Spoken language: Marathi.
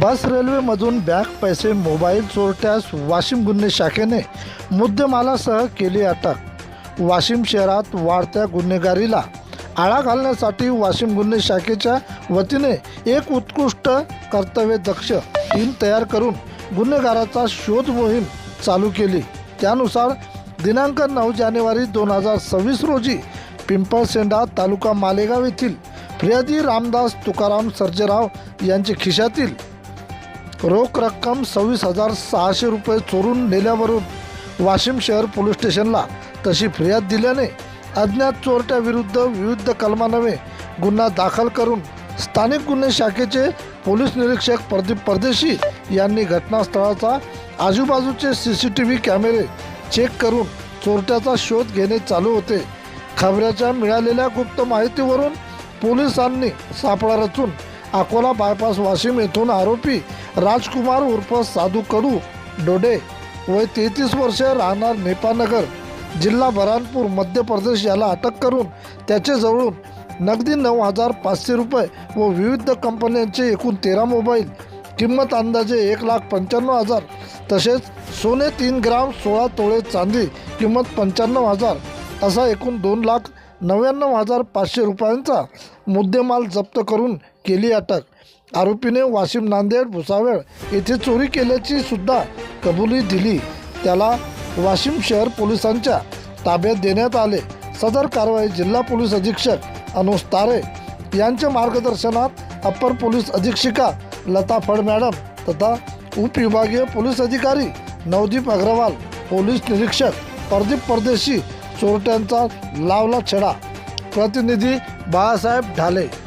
बस रेल्वेमधून बॅग पैसे मोबाईल चोरट्यास वाशिम गुन्हे शाखेने मुद्देमालासह केली अटक। वाशिम शहरात वाढत्या गुन्हेगारीला आळा घालण्यासाठी वाशिम गुन्हे शाखेच्या वतीने एक उत्कृष्ट कर्तव्यदक्ष टीम तयार करून गुन्हेगाराचा शोध मोहीम चालू केली। त्यानुसार दिनांक 9 जानेवारी 2026 रोजी पिंपळसेंडा तालुका मालेगाव येथील फिर्यादी रामदास तुकाराम सर्जेराव यांच्या खिशातील रोख रक्कम 26,600 रुपये चोरून नेल्यावरून वाशिम शहर पोलीस स्टेशनला तशी फिर्याद दिल्याने अज्ञात चोरट्याविरुद्ध विविध कलमान्वये गुन्हा दाखल करून स्थानिक गुन्हे शाखेचे पोलीस निरीक्षक प्रदीप परदेशी यांनी घटनास्थळाचा आजूबाजूचे CCTV कॅमेरे चेक करून चोरट्याचा शोध घेणे चालू होते। खबऱ्याच्या मिळालेल्या गुप्त माहितीवरून पोलिसांनी सापळा रचून अकोला बायपास वाशिम येथून आरोपी राजकुमार उर्फ साधू कडू डोडे वय 33 वर्षे राहणार नेपानगर जिल्हा बऱ्हाणपूर मध्य प्रदेश याला अटक करून त्याचे जवळून नगदी 9,500 रुपये व विविध कंपन्यांचे एकूण 13 मोबाईल किंमत अंदाजे 1,95,000 तसेच सोने 3 ग्राम 16 तोळे चांदी किंमत 95,000 असा एकूण 2,99,500 रुपयांचा मुद्देमाल जप्त करून केली अटक। आरोपीने वाशिम नांदेड भुसावळ येथे चोरी केल्याची सुद्धा कबुली दिली। त्याला वाशिम शहर पोलिसांच्या ताब्यात देण्यात आले। सदर कारवाई जिल्हा पोलीस अधीक्षक अनुज तारे यांच्या मार्गदर्शनात अप्पर पोलीस अधीक्षिका लता फड मॅडम तथा उपविभागीय पोलीस अधिकारी नवदीप अग्रवाल, पोलीस निरीक्षक प्रदीप परदेशी चोरट्यांचा लावला छडा। प्रतिनिधी बाळासाहेब ढाले।